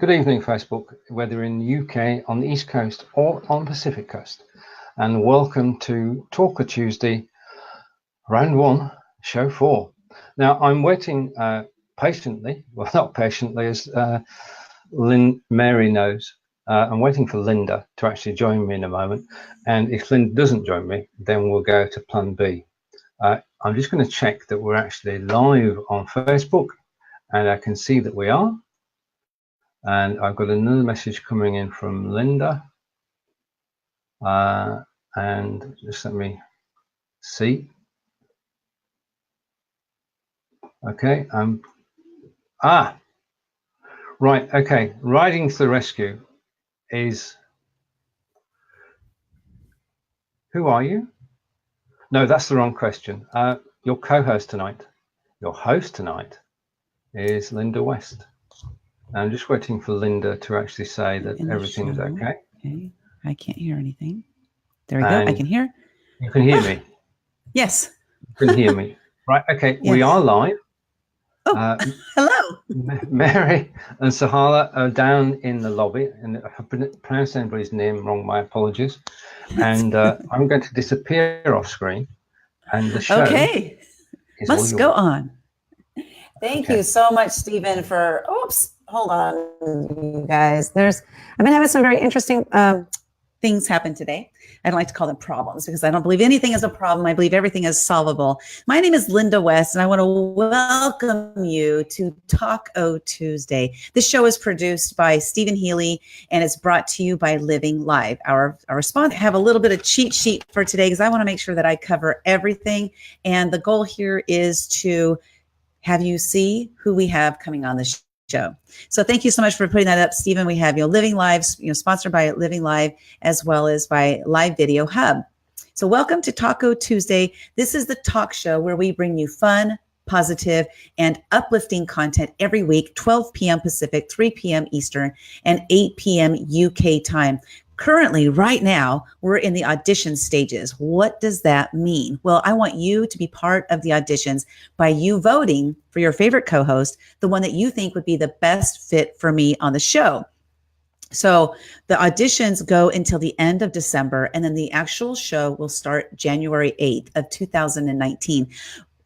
Good evening, Facebook, whether in the UK, on the East Coast, or on the Pacific Coast. And welcome to Talker Tuesday, round one, show 4. Now, I'm waiting patiently, well, not patiently, as Mary knows. I'm waiting for Lynda to actually join me in a moment. And if Lynda doesn't join me, then we'll go to plan B. I'm just going to check that we're actually live on Facebook, and I can see that we are. And I've got another message coming in from Lynda. And just let me see. Okay. Right. Okay. Riding to the rescue is. Who are you? No, that's the wrong question. Your co-host tonight, your host tonight, is Lynda West. I'm just waiting for Lynda to actually say that everything's okay. Okay. I can't hear anything. There we go. I can hear. You can hear me? Yes. You can hear me. Right. Okay. Yes. We are live. Oh, hello. Mary and Sahala are down in the lobby, and if I've pronounced anybody's name wrong, my apologies. And I'm going to disappear off screen, and the show must go on. Thank you so much, Stephen, for hold on, you guys. I've been having some very interesting things happen today. I don't like to call them problems because I don't believe anything is a problem. I believe everything is solvable. My name is Lynda West, and I want to welcome you to Taco Tuesday. This show is produced by Stephen Healey, and it's brought to you by Living Live. Our sponsor have a little bit of cheat sheet for today because I want to make sure that I cover everything. And the goal here is to have you see who we have coming on the show. So thank you so much for putting that up, Stephen. We have Living Live, sponsored by Living Live, as well as by Live Video Hub. So welcome to Taco Tuesday. This is the talk show where we bring you fun, positive, and uplifting content every week, 12 p.m. Pacific, 3 p.m. Eastern, and 8 p.m. UK time. Currently, right now, we're in the audition stages. What does that mean? Well, I want you to be part of the auditions by you voting for your favorite co-host, the one that you think would be the best fit for me on the show. So the auditions go until the end of December, and then the actual show will start January 8th of 2019.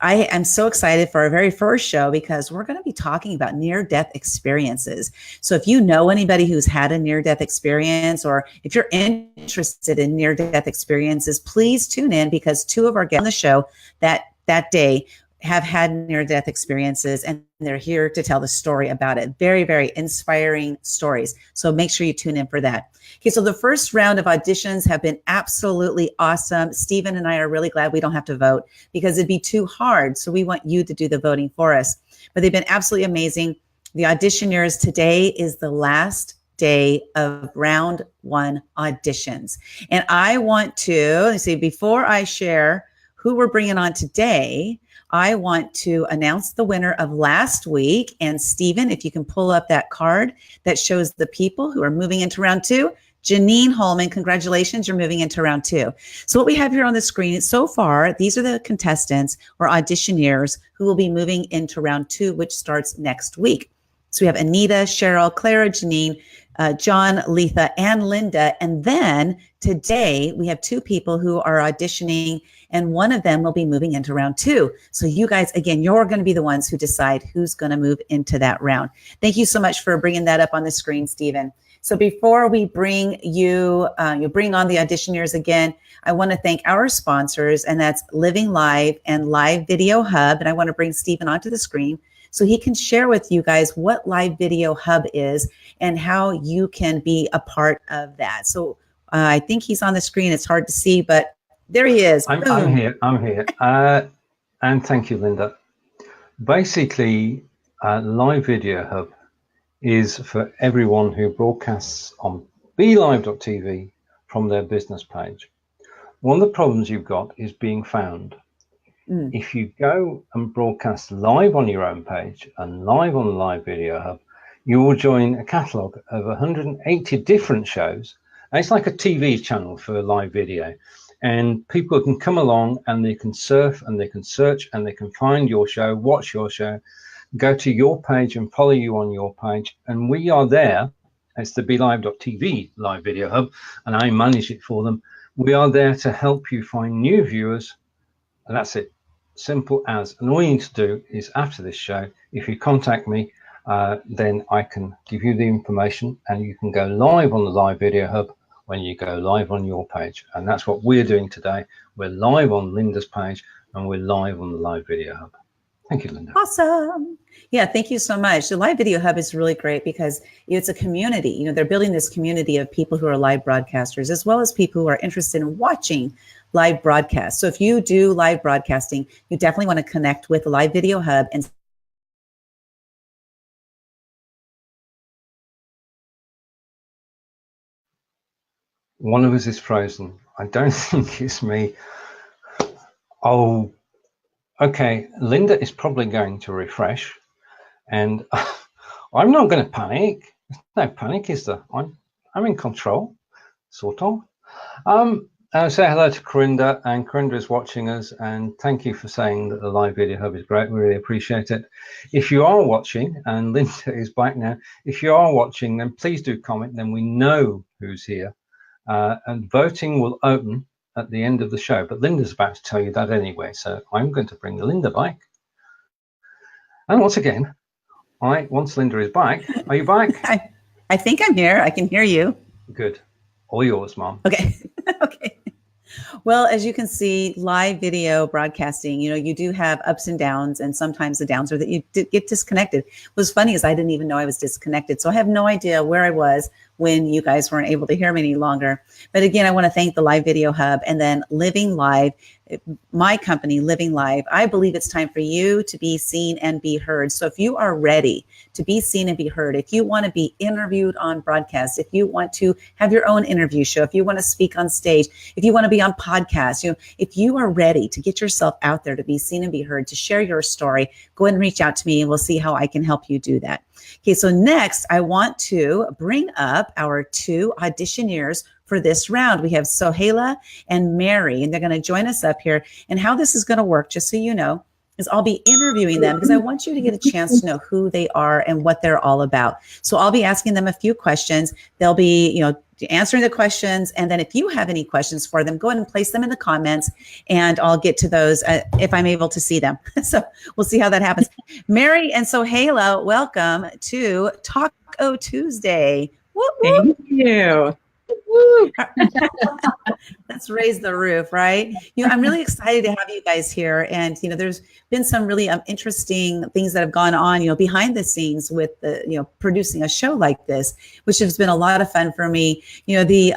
I am so excited for our very first show because we're going to be talking about near-death experiences. So if you know anybody who's had a near-death experience, or if you're interested in near-death experiences, please tune in because 2 of our guests on the show that day have had near-death experiences, and they're here to tell the story about it. Very, very inspiring stories. So make sure you tune in for that. Okay, so the first round of auditions have been absolutely awesome. Stephen and I are really glad we don't have to vote because it'd be too hard. So we want you to do the voting for us. But they've been absolutely amazing. The auditioneers today is the last day of round 1 auditions. And I want to, let's see, before I share who we're bringing on today, I want to announce the winner of last week. And Stephen, if you can pull up that card that shows the people who are moving into round 2. Janine Holman, congratulations, you're moving into round 2. So what we have here on the screen so far, these are the contestants or auditioneers who will be moving into round 2, which starts next week. So we have Anita, Cheryl, Clara, Janine, John, Letha, and Lynda. And then today we have 2 people who are auditioning, and one of them will be moving into round 2. So you guys, again, you're going to be the ones who decide who's going to move into that round. Thank you so much for bringing that up on the screen, Stephen. So before we bring you bring on the auditioneers again, I want to thank our sponsors, and that's Living Live and Live Video Hub. And I want to bring Stephen onto the screen so he can share with you guys what Live Video Hub is and how you can be a part of that. So I think he's on the screen. It's hard to see, but there he is. I'm here. And thank you, Lynda. Basically, Live Video Hub is for everyone who broadcasts on BeLive.tv from their business page. One of the problems you've got is being found. If you go and broadcast live on your own page and live on the Live Video Hub, you will join a catalogue of 180 different shows. And it's like a TV channel for live video. And people can come along and they can surf and they can search and they can find your show, watch your show. go to your page and follow you on your page. And we are there. It's the BeLive.tv live video hub, and I manage it for them. We are there to help you find new viewers, and that's it. Simple as. And all you need to do is, after this show, if you contact me, then I can give you the information, and you can go live on the live video hub when you go live on your page. And that's what we're doing today. We're live on Lynda's page, and we're live on the live video hub. Thank you, Lynda. Awesome. Yeah, thank you so much. The Live Video Hub is really great because it's a community. You know, they're building this community of people who are live broadcasters, as well as people who are interested in watching live broadcasts. So if you do live broadcasting, you definitely want to connect with the Live Video Hub. And one of us is frozen. I don't think it's me. Oh, okay. Lynda is probably going to refresh, and I'm not going to panic. No panic, is there? I'm in control, sort of. Say hello to Corinda, and Corinda is watching us, and thank you for saying that the live video hub is great. We really appreciate it. If you are watching, and Lynda is back now, if you are watching, then please do comment, then we know who's here. And voting will open at the end of the show, but Lynda's about to tell you that anyway, so I'm going to bring Lynda back. And once again, once Lynda is back, are you back? I think I'm here. I can hear you. Good. All yours, Mom. Okay. Okay. Well, as you can see, live video broadcasting, you do have ups and downs, and sometimes the downs are that you get disconnected. What's funny is I didn't even know I was disconnected. So I have no idea where I was when you guys weren't able to hear me any longer. But again, I want to thank the Live Video Hub and then Living Live, my company, Living Live. I believe it's time for you to be seen and be heard. So if you are ready to be seen and be heard, if you want to be interviewed on broadcast, if you want to have your own interview show, if you want to speak on stage, if you want to be on podcasts, if you are ready to get yourself out there to be seen and be heard, to share your story, go ahead and reach out to me and we'll see how I can help you do that. Okay, so next I want to bring up our two auditioneers for this round. We have Ziola and Mary, and they're going to join us up here. And how this is going to work, just so you know, is I'll be interviewing them because I want you to get a chance to know who they are and what they're all about. So I'll be asking them a few questions. They'll be, answering the questions. And then if you have any questions for them, go ahead and place them in the comments and I'll get to those if I'm able to see them. So we'll see how that happens. Mary and Ziola, welcome to Taco Tuesday. Whoop, whoop. Thank you. Let's raise the roof, right? I'm really excited to have you guys here. And, there's been some really interesting things that have gone on, behind the scenes with the, producing a show like this, which has been a lot of fun for me. The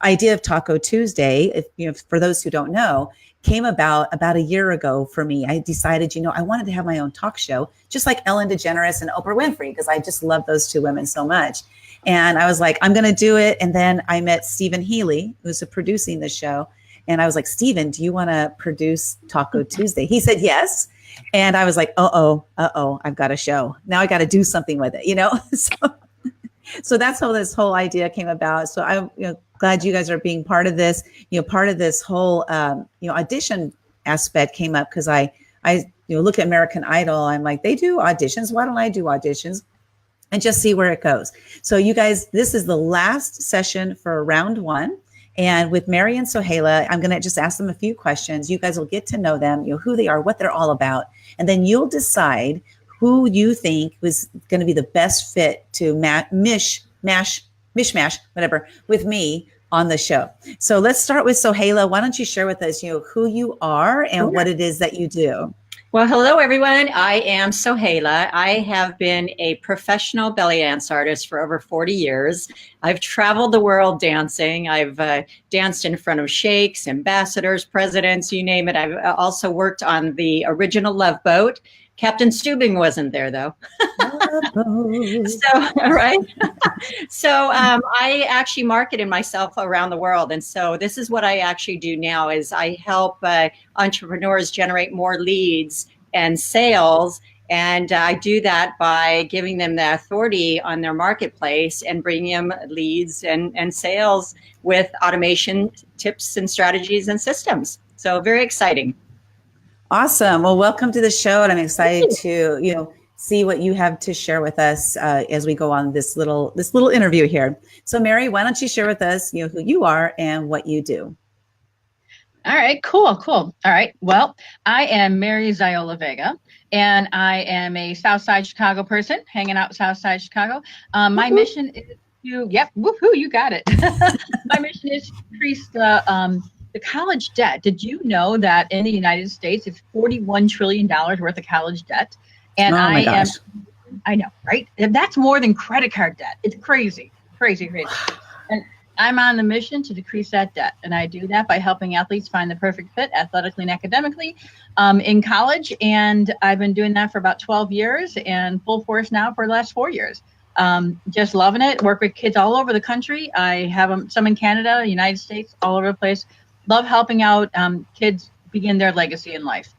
idea of Taco Tuesday, if, for those who don't know, came about a year ago for me. I decided, I wanted to have my own talk show, just like Ellen DeGeneres and Oprah Winfrey, because I just love those two women so much. And I was like, I'm going to do it. And then I met Stephen Healey, who's producing the show. And I was like, Stephen, do you want to produce Taco Tuesday? He said, yes. And I was like, I've got a show. Now I got to do something with it, So that's how this whole idea came about. So I'm glad you guys are being part of this. Part of this whole, audition aspect came up because I look at American Idol. I'm like, they do auditions. Why don't I do auditions? And just see where it goes. So you guys, this is the last session for round one. And with Mary and Ziola, I'm going to just ask them a few questions. You guys will get to know them, who they are, what they're all about. And then you'll decide who you think was going to be the best fit to mishmash, whatever, with me on the show. So let's start with Ziola. Why don't you share with us, who you are and what it is that you do? Well, hello, everyone. I am Ziola. I have been a professional belly dance artist for over 40 years. I've traveled the world dancing. I've danced in front of sheikhs, ambassadors, presidents, you name it. I've also worked on the original Love Boat. Captain Steubing wasn't there, though. Right. So I actually marketed myself around the world. And so this is what I actually do now is I help entrepreneurs generate more leads and sales. And I do that by giving them the authority on their marketplace and bringing them leads and sales with automation tips and strategies and systems. So very exciting. Awesome. Well, welcome to the show, and I'm excited to see what you have to share with us as we go on this little interview here. So, Mary, why don't you share with us who you are and what you do? All right, cool. All right. Well, I am Mary Ziola-Vega, and I am a Southside Chicago person, hanging out Southside Chicago. My mission is woohoo, you got it. My mission is to increase the college debt. Did you know that in the United States, it's $41 trillion worth of college debt? And oh my gosh. I know, right? That's more than credit card debt. It's crazy. And I'm on the mission to decrease that debt. And I do that by helping athletes find the perfect fit athletically and academically in college. And I've been doing that for about 12 years and full force now for the last 4 years. Just loving it. Work with kids all over the country. I have some in Canada, United States, all over the place. Love helping out kids begin their legacy in life.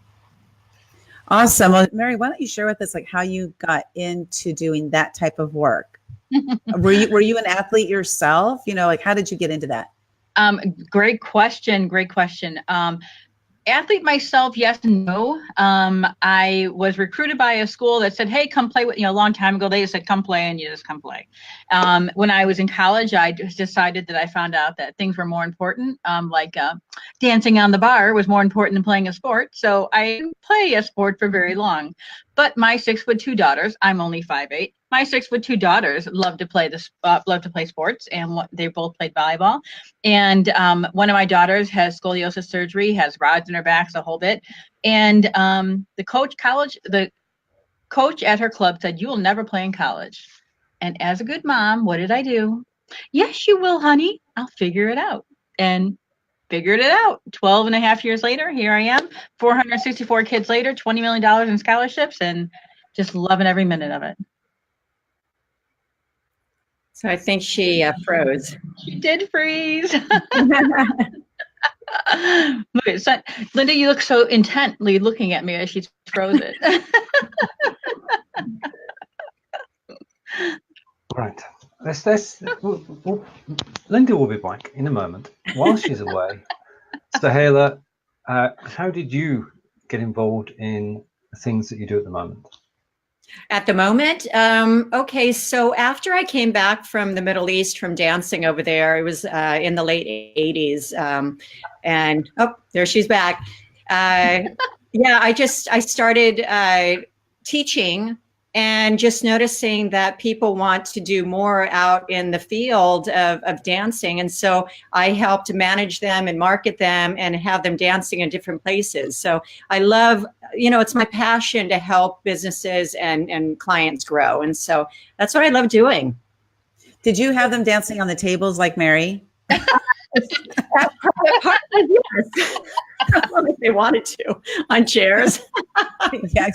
Awesome. Well, Mary, why don't you share with us how you got into doing that type of work? Were you an athlete yourself? How did you get into that? Great question. Athlete myself, yes and no. I was recruited by a school that said, hey, come play with, a long time ago, they just said, come play, and you just come play. When I was in college, I just decided that I found out that things were more important, like dancing on the bar was more important than playing a sport. So I didn't play a sport for very long. But my 6'2" daughters, I'm only 5'8". My 6'2" daughters love to play sports, and they both played volleyball. And one of my daughters has scoliosis surgery, has rods in her back, the whole bit. And the coach at her club said, "You will never play in college." And as a good mom, what did I do? Yes, you will, honey. I'll figure it out. And figured it out. 12 and a half years later, here I am, 464 kids later, $20 million in scholarships, and just loving every minute of it. So I think she froze. She did freeze. Lynda, you look so intently looking at me as she froze it. Right. Lynda will be back in a moment. While she's away, Ziola, how did you get involved in the things that you do at the moment? At the moment, okay, so after I came back from the Middle East from dancing over there, it was in the late 80s, and there she's back. I started teaching and just noticing that people want to do more out in the field of dancing. And so I helped manage them and market them and have them dancing in different places. So I love, it's my passion to help businesses and clients grow. And so that's what I love doing. Did you have them dancing on the tables like Mary? Yes. If they wanted to, on chairs. Yeah,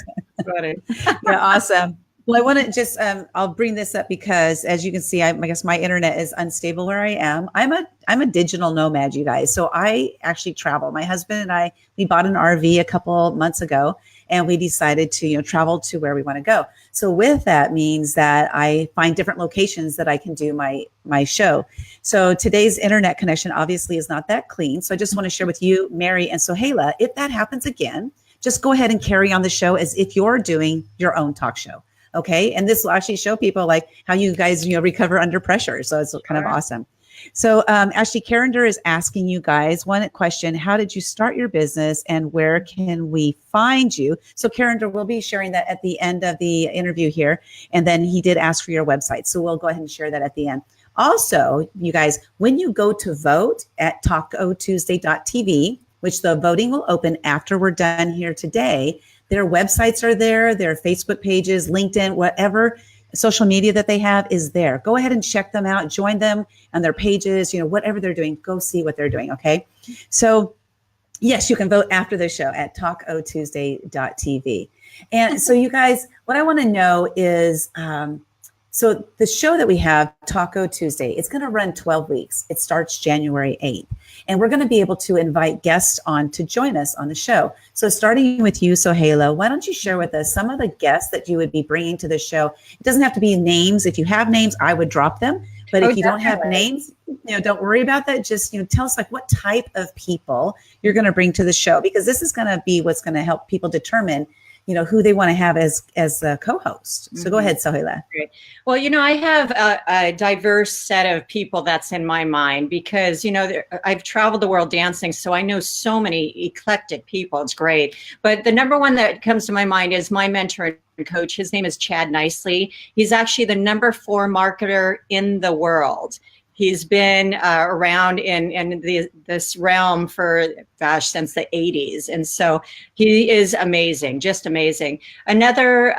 awesome. Well, I want to just, I'll bring this up because as you can see, I guess my internet is unstable where I am. I'm a digital nomad, you guys. So I actually travel. My husband and I, we bought an RV a couple months ago and we decided to, travel to where we want to go. So with that means that I find different locations that I can do my show. So today's internet connection obviously is not that clean. So I just want to share with you, Mary and Ziola, if that happens again, just go ahead and carry on the show as if you're doing your own talk show. Okay. And this will actually show people like how you guys, recover under pressure. So it's kind of awesome. So actually, Carender is asking you guys one question. How did you start your business and where can we find you? So Carender will be sharing that at the end of the interview here. And then he did ask for your website. So we'll go ahead and share that at the end. Also, you guys, when you go to vote at tacotuesday.tv, which the voting will open after we're done here today, their websites are there, their Facebook pages, LinkedIn, whatever social media that they have is there. Go ahead and check them out, join them on their pages, whatever they're doing, go see what they're doing, okay? So yes, you can vote after the show at tacotuesday.tv. And so you guys, what I want to know is, so the show that we have, Taco Tuesday, it's going to run 12 weeks. It starts January 8th. And we're going to be able to invite guests on to join us on the show. So starting with you, Ziola, why don't you share with us some of the guests that you would be bringing to the show? It doesn't have to be names. If you have names, I would drop them. But if you don't have names, don't worry about that. Just, tell us like what type of people you're going to bring to the show, because this is going to be what's going to help people determine, who they want to have as a co-host. So go ahead, Ziola. Great. Well, I have a diverse set of people that's in my mind because, I've traveled the world dancing, so I know so many eclectic people. It's great. But the number one that comes to my mind is my mentor and coach. His name is Chad Nicely. He's actually the #4 marketer in the world. He's been around in this realm for, since the 80s. And so he is amazing, just amazing. Another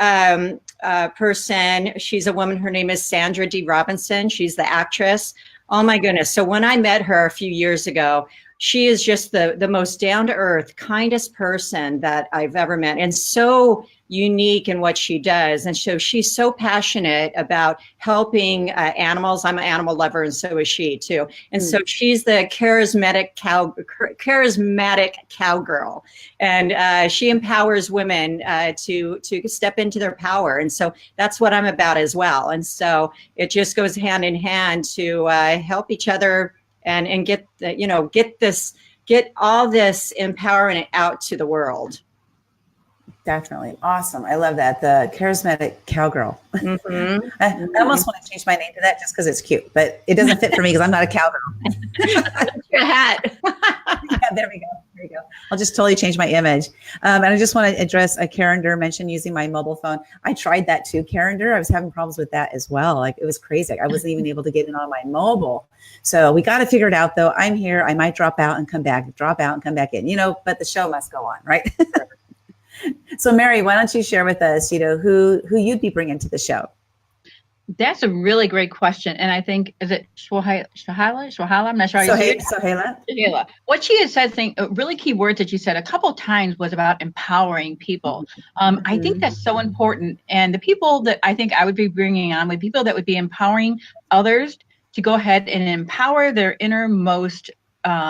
person, she's a woman, her name is Sandra D. Robinson. She's the actress. Oh my goodness. So when I met her a few years ago, she is just the most down-to-earth, kindest person that I've ever met, and so unique in what she does. And so she's so passionate about helping animals. I'm an animal lover, and so is she too. And so she's the charismatic cowgirl, and she empowers women to step into their power. And so that's what I'm about as well. And so it just goes hand in hand to help each other and get all this empowerment out to the world. Definitely. Awesome. I love that. The charismatic cowgirl. Mm-hmm. I almost want to change my name to that just because it's cute, but it doesn't fit for me because I'm not a cowgirl. Your hat. Yeah, there we go. I'll just totally change my image. And I just want to address a Carender mentioned using my mobile phone. I tried that too, Carender. I was having problems with that as well. Like it was crazy. I wasn't even able to get in on my mobile. So we got to figure it out though. I'm here. I might drop out and come back, drop out and come back in, but the show must go on, right? So Mary, why don't you share with us, who you'd be bringing to the show? That's a really great question. And I think, is it Ziola? I'm not sure how you say it. Ziola. What she had said, really key words that she said a couple of times was about empowering people. I think that's so important. And the people that I think I would be bringing on would be people that would be empowering others to go ahead and empower their innermost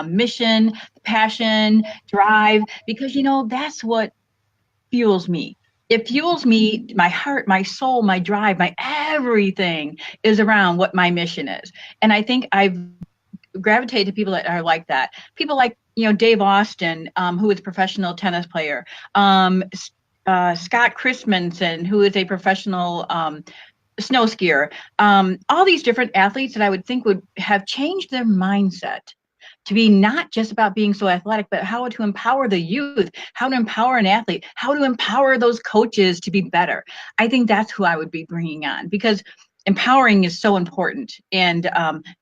mission, passion, drive, because, that's what fuels me. It fuels me, my heart, my soul, my drive, my everything is around what my mission is. And I think I've gravitated to people that are like that. People like, Dave Austin, who is a professional tennis player. Scott Christensen, who is a professional snow skier. All these different athletes that I would think would have changed their mindset to be not just about being so athletic, but how to empower the youth, how to empower an athlete, how to empower those coaches to be better. I think that's who I would be bringing on, because empowering is so important. And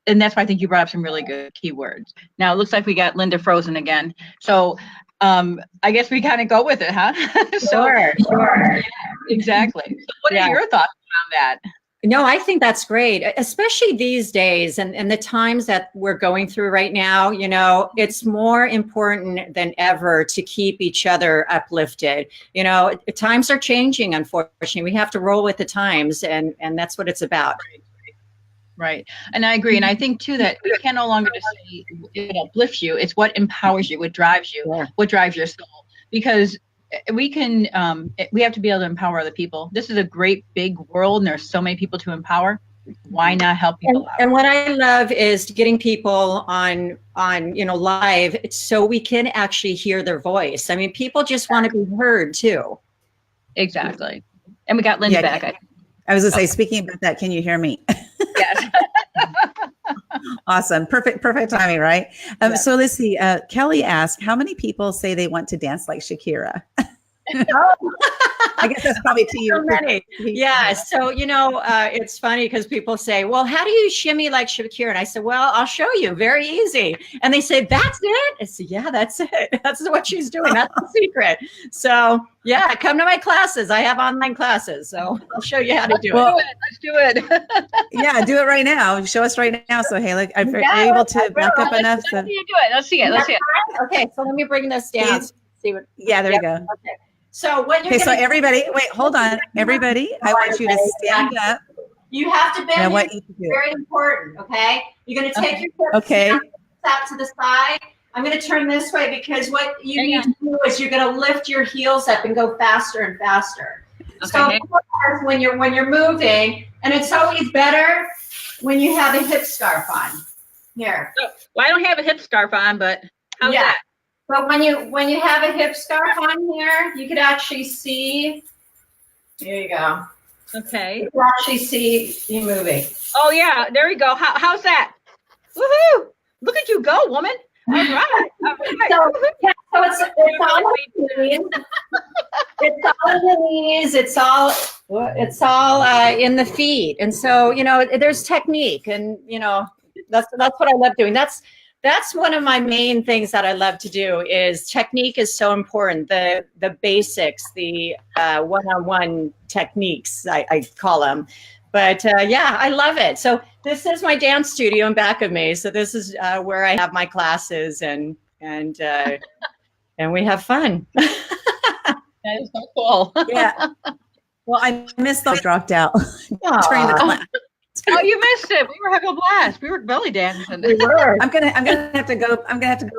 that's why I think you brought up some really good keywords. Now it looks like we got Lynda frozen again. So I guess we kind of go with it, huh? Sure. Yeah, exactly. So what are your thoughts around that? No, I think that's great, especially these days and the times that we're going through right now. It's more important than ever to keep each other uplifted. Times are changing, unfortunately. We have to roll with the times, and that's what it's about. Right. And I agree. And I think too that we can no longer just say it uplifts you. It's what empowers you, what drives you, what drives your soul. Because we have to be able to empower other people. This is a great big world, and there's so many people to empower. Why not help people out? And what I love is getting people on live so we can actually hear their voice. I mean, people just want to be heard too. Exactly. And we got Lynda back. I was going to say, speaking about that, can you hear me? Yes. Awesome. Perfect timing, right? So let's see. Kelly asked, how many people say they want to dance like Shakira? I guess that's probably to you. So many. Yeah. So, it's funny because people say, well, how do you shimmy like Shakira? And I said, well, I'll show you. Very easy. And they say, that's it? I said, yeah, that's it. That's what she's doing. That's the secret. So, yeah, come to my classes. I have online classes. So I'll show you how to do it. Let's do it. Yeah, do it right now. Show us right now. So, Haley, are you able to back up enough? Let's see it. Let's see it. Okay, so let me bring this down. See what? Yeah, there you go. Okay. So what you're so everybody, wait, hold on. Everybody, I want you to stand up. You have to bend. I want you to do very important, okay? You're going to take your hips out to the side. I'm going to turn this way because what you need to do is you're going to lift your heels up and go faster and faster. Okay. So of course, when you're moving, and it's always better when you have a hip scarf on. Here. Well, I don't have a hip scarf on, but how's that? But when you have a hip scarf on here, you could actually see. There you go. Okay. You can actually see you moving. Oh yeah, there we go. How's that? Woohoo! Look at you go, woman. All right. All right. So it's all on the knees. It's all on the knees. It's all in the feet. And so, you know, there's technique, and you know, that's what I love doing. That's one of my main things that I love to do. Is technique is so important. The basics, the one-on-one techniques, I call them. But yeah, I love it. So this is my dance studio in back of me. So this is where I have my classes, and we have fun. That is so cool. Yeah. Well, I missed the dropped out during the class. Oh, you missed it. We were having a blast. We were belly dancing. We were. I'm gonna have to go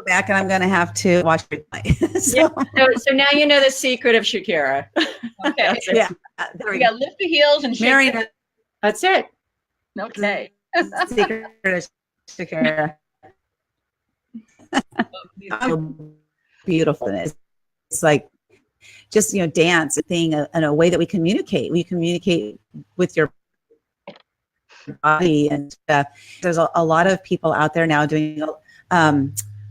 back, and I'm gonna have to watch replay. So now you know the secret of Shakira. Okay. Yeah. We got lift the heels and shake. Mary, That's it. Okay. secret of Shakira. Beautifulness. It's like just, you know, dance, a thing, in a way that we communicate. We communicate with your body, and there's a lot of people out there now doing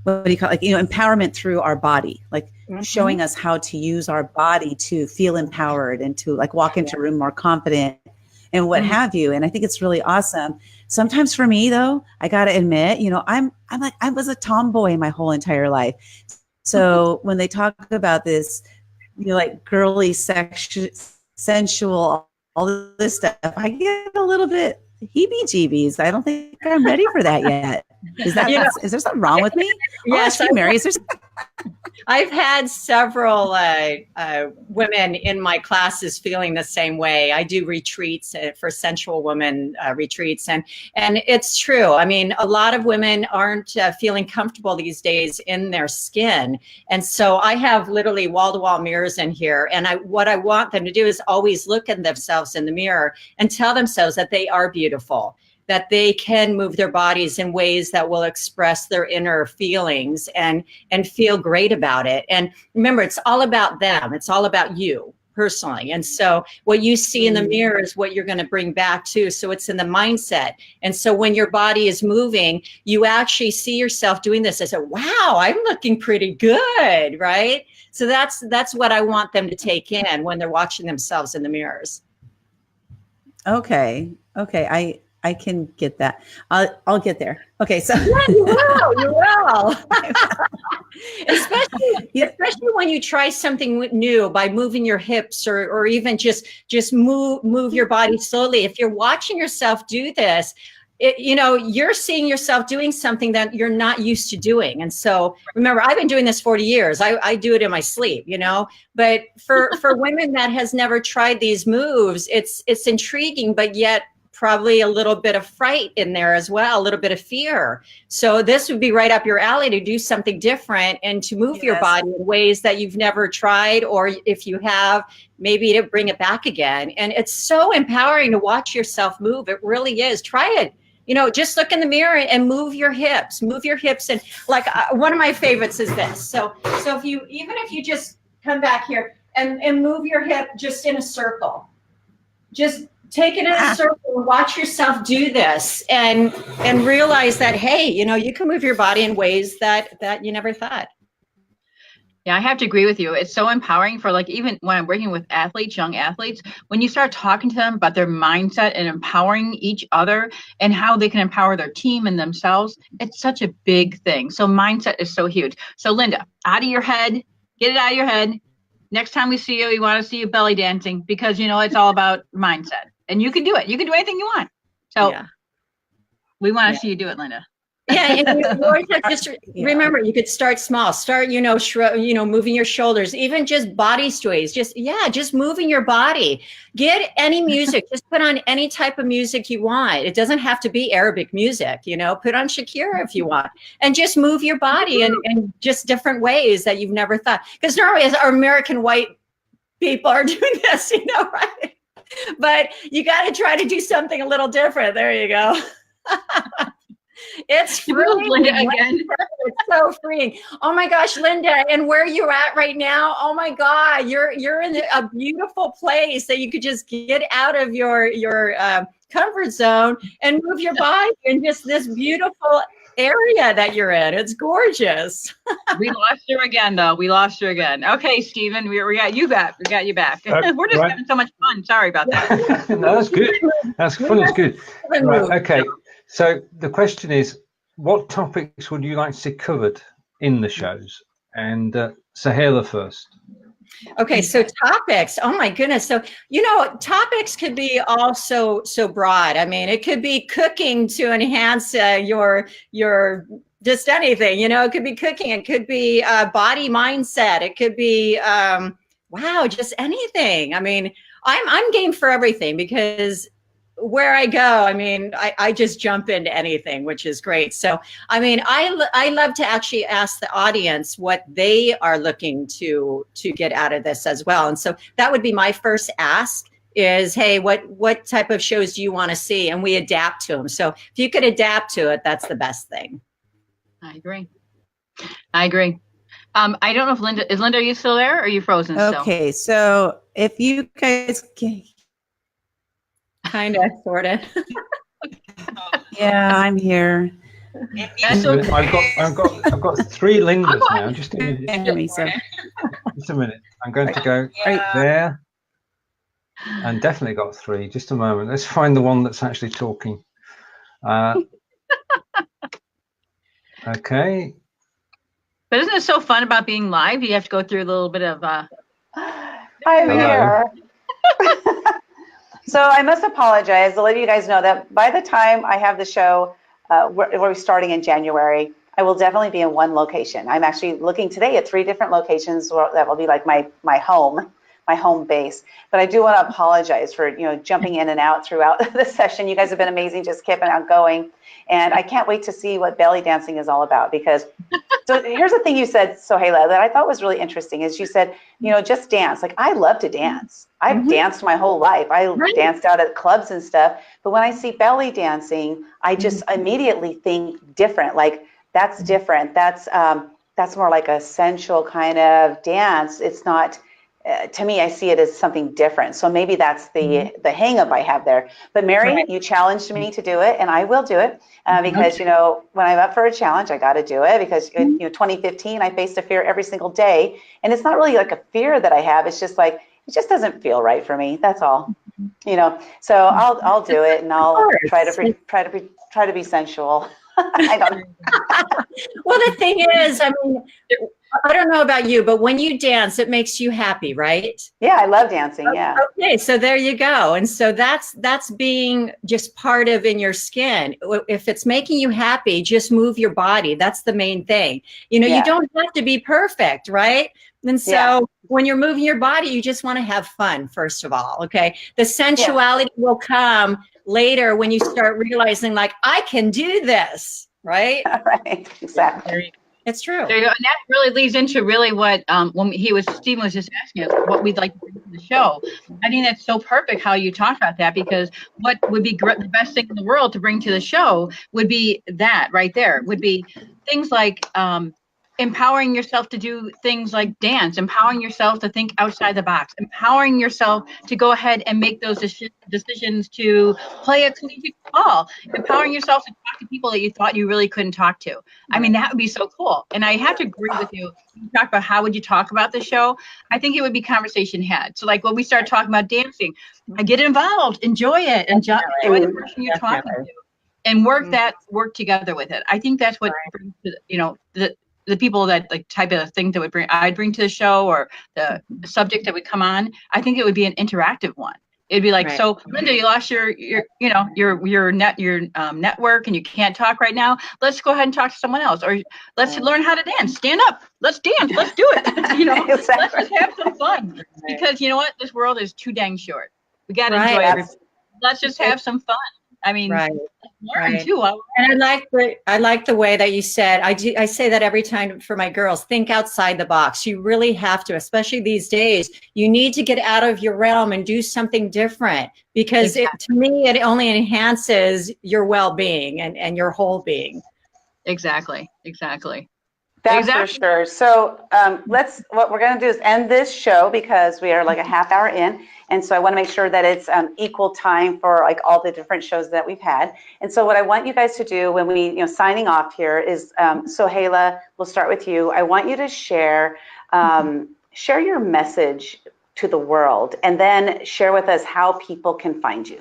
what do you call it? Like, you know, empowerment through our body, like showing us how to use our body to feel empowered and to like walk into a room more confident and what have you. And I think it's really awesome. Sometimes for me though, I got to admit, you know, I'm like, I was a tomboy my whole entire life. So when they talk about this, you know, like girly, sensual, all of this stuff, I get a little bit heebie-jeebies. I don't think I'm ready for that yet. Is that, is there something wrong with me? Yes, Mary, is there I've had several women in my classes feeling the same way. I do retreats for sensual women retreats, and it's true. I mean, a lot of women aren't feeling comfortable these days in their skin, and so I have literally wall-to-wall mirrors in here. And what I want them to do is always look at themselves in the mirror and tell themselves that they are beautiful, that they can move their bodies in ways that will express their inner feelings and feel great about it. And remember, it's all about them. It's all about you personally. And so what you see in the mirror is what you're going to bring back too. So it's in the mindset. And so when your body is moving, you actually see yourself doing this. I said, wow, I'm looking pretty good, right? So that's what I want them to take in when they're watching themselves in the mirrors. Okay. I can get that. I'll get there. Okay, so yeah, you will. Especially when you try something new by moving your hips or even just move your body slowly. If you're watching yourself do this, you know, you're seeing yourself doing something that you're not used to doing. And so remember, I've been doing this 40 years. I do it in my sleep, you know, but for women that has never tried these moves, it's intriguing, but yet probably a little bit of fright in there as well, a little bit of fear. So this would be right up your alley to do something different and to move your body in ways that you've never tried, or if you have, maybe to bring it back again. And it's so empowering to watch yourself move. It really is. Try it. You know, just look in the mirror and move your hips. And like one of my favorites is this. So if you just come back here and move your hip just in a circle, just take it in a circle and watch yourself do this and realize that, hey, you know, you can move your body in ways that you never thought. Yeah, I have to agree with you. It's so empowering for, like, even when I'm working with athletes, young athletes, when you start talking to them about their mindset and empowering each other and how they can empower their team and themselves, it's such a big thing. So mindset is so huge. So Lynda, out of your head, get it out of your head. Next time we see you, we want to see you belly dancing, because, you know, it's all about mindset. And you can do it. You can do anything you want. So we want to see you do it, Lynda. Yeah, and just remember, you could start small. Start, you know, moving your shoulders, even just body sways. Just moving your body. Get any music. Just put on any type of music you want. It doesn't have to be Arabic music. You know, put on Shakira if you want, and just move your body in just different ways that you've never thought. Because normally, as our American white people are doing this, you know, right? But you got to try to do something a little different. There you go. It's freeing. Lynda again. It's so freeing. Oh my gosh, Lynda, and where you're at right now, oh my God, you're in a beautiful place that you could just get out of your comfort zone and move your body in just this beautiful area that you're in. It's gorgeous. We lost her again, though. We lost her again. Okay, Stephen, we got you back. We got you back. We're just having so much fun. Sorry about that. No, that's good. That's fun. It's good. Right. Okay. So the question is, what topics would you like to see covered in the shows? And Ziola first. Okay, so topics. Oh my goodness. So, topics could be also so broad. I mean, it could be cooking to enhance your just anything, it could be cooking. It could be body mindset. It could be, wow, just anything. I mean, I'm game for everything because where I go, I mean, I just jump into anything, which is great. So, I mean, I love to actually ask the audience what they are looking to get out of this as well. And so that would be my first ask is, hey, what type of shows do you want to see? And we adapt to them. So if you could adapt to it, that's the best thing. I agree. I don't know if Lynda, are you still there or are you frozen still? Okay, so if you guys can... Kind of, sort of. Yeah, I'm here. I've got 3 Lyndas now. Just a minute. I'm going to go right there, and definitely got 3. Just a moment. Let's find the one that's actually talking. Okay. But isn't it so fun about being live? You have to go through a little bit of. I'm here. So I must apologize to let you guys know that by the time I have the show, we're starting in January, I will definitely be in one location. I'm actually looking today at 3 different locations that will be like my home base. But I do want to apologize for jumping in and out throughout the session. You guys have been amazing, just keeping on going. And I can't wait to see what belly dancing is all about because, so here's the thing you said, Ziola, that I thought was really interesting is you said, just dance. Like, I love to dance. I've danced my whole life. I danced out at clubs and stuff. But when I see belly dancing, I just immediately think different. Like, that's different. That's more like a sensual kind of dance. It's not, to me, I see it as something different. So maybe that's the hang up I have there. But Mary, you challenged me to do it, and I will do it because, when I'm up for a challenge, I got to do it because, 2015, I faced a fear every single day. And it's not really like a fear that I have. It's just like, it just doesn't feel right for me. That's all, so I'll do it and I'll try to be sensual. I don't. Well, the thing is, I mean, I don't know about you, but when you dance, it makes you happy, right? Yeah, I love dancing. Yeah. Okay, so there you go. And so that's being just part of in your skin. If it's making you happy, just move your body. That's the main thing. You don't have to be perfect, right? And so when you're moving your body, you just want to have fun, first of all. Okay. The sensuality will come later when you start realizing, like, I can do this, right? Right. Exactly. It's true. There you go. And that really leads into really what Stephen was just asking us what we'd like to bring to the show. I think that's so perfect how you talk about that, because what would be the best thing in the world to bring to the show would be that right there, would be things like empowering yourself to do things like dance, empowering yourself to think outside the box, empowering yourself to go ahead and make those decisions to play a collegiate ball, empowering yourself to talk to people that you thought you really couldn't talk to. I mean, that would be so cool. And I have to agree with you. You talk about how would you talk about the show? I think it would be conversation had. So like when we start talking about dancing, I get involved, enjoy it, enjoy the person you're talking to, and work together with it. I think that's what brings to, the people that like type of thing that I'd bring to the show, or the subject that would come on. I think it would be an interactive one. It'd be like, so Lynda, you lost your network and you can't talk right now. Let's go ahead and talk to someone else, or let's learn how to dance. Stand up. Let's dance. Let's do it. Let's just have some fun, because you know what? This world is too dang short. We got to enjoy everything. Let's just have some fun. I mean, Right. learn Right. too. And I like the way that you said, I say that every time for my girls, think outside the box. You really have to, especially these days. You need to get out of your realm and do something different, because to me, it only enhances your well-being and your whole being. Exactly. That's for sure. So what we're going to do is end this show, because we are like a half hour in. And so I want to make sure that it's equal time for like all the different shows that we've had. And so what I want you guys to do when we, signing off here is, so Heila, we'll start with you. I want you to share your message to the world, and then share with us how people can find you.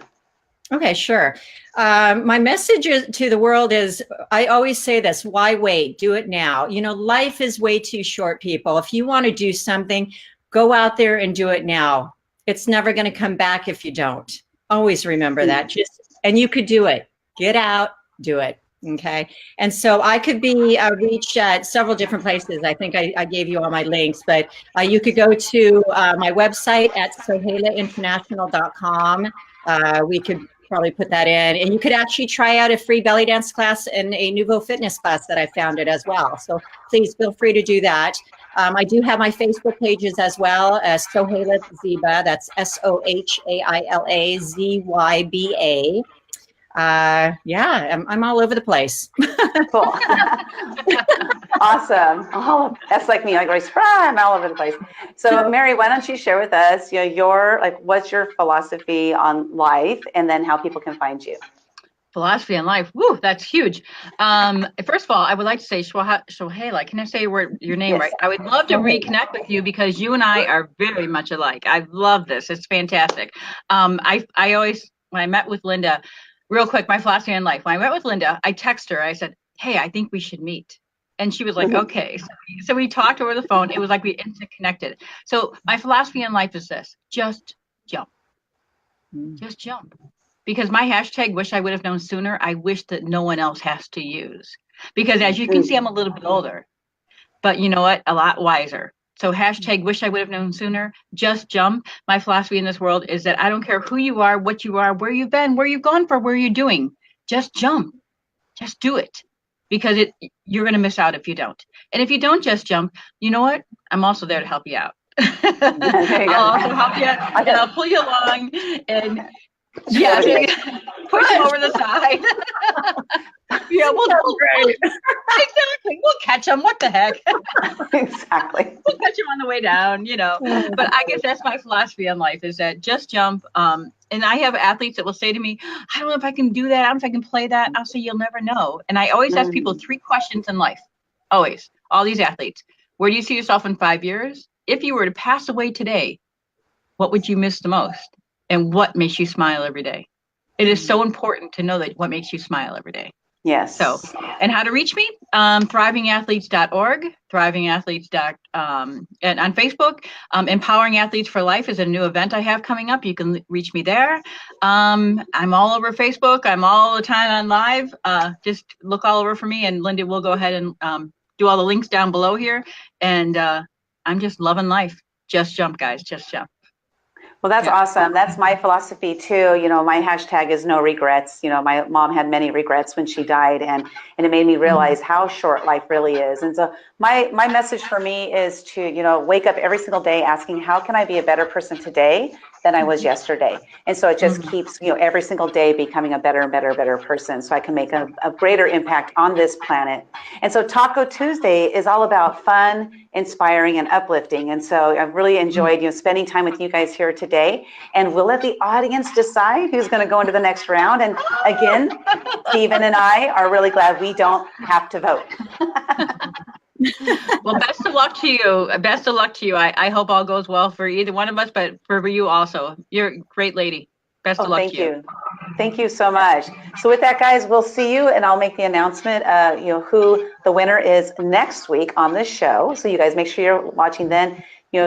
Okay, sure. My message to the world is, I always say this: why wait? Do it now. Life is way too short, people. If you want to do something, go out there and do it now. It's never going to come back if you don't. Always remember that. And you could do it. Get out, do it. Okay. And so I could be reached at several different places. I think I gave you all my links, but you could go to my website at soheilainternational.com. We could probably put that in, and you could actually try out a free belly dance class and a Nouveau fitness class that I founded as well. So please feel free to do that. I do have my Facebook pages as well as Sohaila Zyba. That's SOHAILAZYBA. I'm all over the place. Cool. Awesome. Oh, that's like me. I'm all over the place. So Mary, why don't you share with us, what's your philosophy on life, and then how people can find you? Philosophy on life. Woo, that's huge. First of all, I would like to say, Sohaila, can I say your name right? I would love to reconnect with you, because you and I are very much alike. I love this. It's fantastic. I always, when I met with Lynda, real quick, my philosophy on life. When I met with Lynda, I texted her. I said, hey, I think we should meet. And she was like, okay. So we talked over the phone. It was like we instantly connected. So my philosophy on life is this: just jump. Just jump. Because my hashtag, wish I would have known sooner, I wish that no one else has to use. Because as you can see, I'm a little bit older, but you know what? A lot wiser. So hashtag, wish I would have known sooner, just jump. My philosophy in this world is that I don't care who you are, what you are, where you've been, where you've gone for, where you're doing. Just jump. Just do it. Because you're going to miss out if you don't. And if you don't just jump, you know what? I'm also there to help you out. I'll also help you, and I'll pull you along, and push him over the side. Exactly. We'll catch him. What the heck? Exactly. We'll catch him on the way down, But I guess that's my philosophy on life, is that just jump. And I have athletes that will say to me, I don't know if I can do that. I don't know if I can play that. I'll say, you'll never know. And I always ask people 3 questions in life. Always. All these athletes. Where do you see yourself in 5 years? If you were to pass away today, what would you miss the most? And what makes you smile every day? It is so important to know that what makes you smile every day. Yes. So, and how to reach me? Thrivingathletes.org, and on Facebook. Empowering Athletes for Life is a new event I have coming up. You can reach me there. I'm all over Facebook. I'm all the time on live. Just look all over for me, and Lynda will go ahead and do all the links down below here. And I'm just loving life. Just jump, guys. Just jump. Well, that's awesome. That's my philosophy too. My hashtag is no regrets. My mom had many regrets when she died, and it made me realize how short life really is. And so my message for me is to, wake up every single day asking, how can I be a better person today than I was yesterday? And so it just keeps, every single day becoming a better and better person, so I can make a greater impact on this planet. And so Taco Tuesday is all about fun, inspiring, and uplifting. And so I've really enjoyed, spending time with you guys here today. And we'll let the audience decide who's going to go into the next round. And again, Stephen and I are really glad we don't have to vote. Well, best of luck to you. Best of luck to you. I hope all goes well for either one of us, but for you also. You're a great lady. Best of luck to you. Thank you. Thank you so much. So with that, guys, we'll see you, and I'll make the announcement, who the winner is next week on this show. So you guys make sure you're watching then.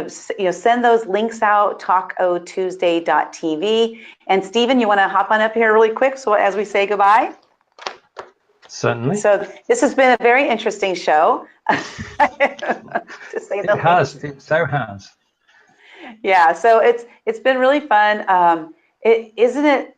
Send those links out, tacotuesday.tv. And Stephen, you want to hop on up here really quick so as we say goodbye? Certainly. So this has been a very interesting show. To say the least. It so has. Yeah, so it's been really fun. Isn't it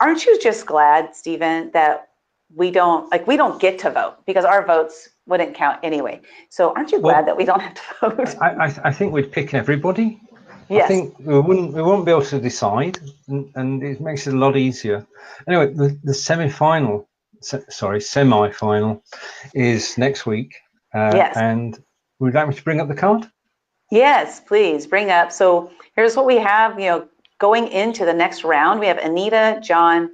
aren't you just glad, Stephen, that we don't get to vote because our votes wouldn't count anyway. So aren't you glad that we don't have to vote? I think we'd pick everybody. Yes. I think we won't be able to decide, and it makes it a lot easier. Anyway, the semi-final is next week. Yes. And would you like me to bring up the card? Yes, please bring up. So here's what we have, going into the next round. We have Anita, John.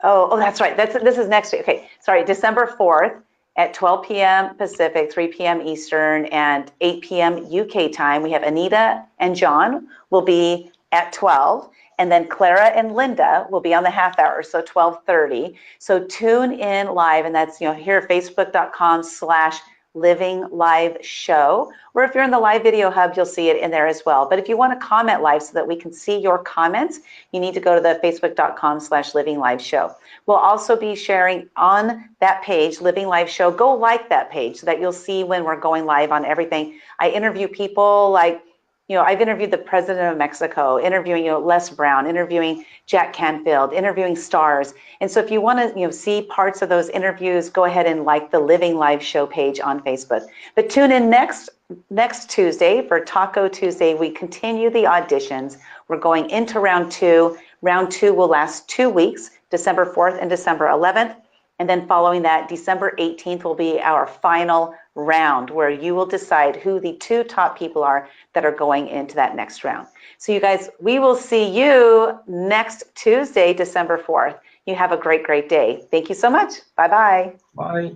Oh, that's right. This is next week. Okay, sorry, December 4th at 12 p.m. Pacific, 3 p.m. Eastern, and 8 p.m. UK time. We have Anita and John will be at 12, and then Clara and Lynda will be on the half hour, so 12:30. So tune in live, and that's here at facebook.com/Living Live Show, or if you're in the live video hub, you'll see it in there as well. But if you want to comment live so that we can see your comments, you need to go to the facebook.com/Living Live Show. We'll also be sharing on that page, Living Live Show. Go like that page so that you'll see when we're going live on everything. I interview people like, I've interviewed the president of Mexico, interviewing, Les Brown, interviewing Jack Canfield, interviewing stars. And so if you want to, see parts of those interviews, go ahead and like the Living Live Show page on Facebook. But tune in next Tuesday for Taco Tuesday. We continue the auditions. We're going into round 2. Round 2 will last 2 weeks, December 4th and December 11th. And then following that, December 18th will be our final round where you will decide who the 2 top people are that are going into that next round. So you guys, we will see you next Tuesday, December 4th. You have a great, great day. Thank you so much. Bye-bye. Bye.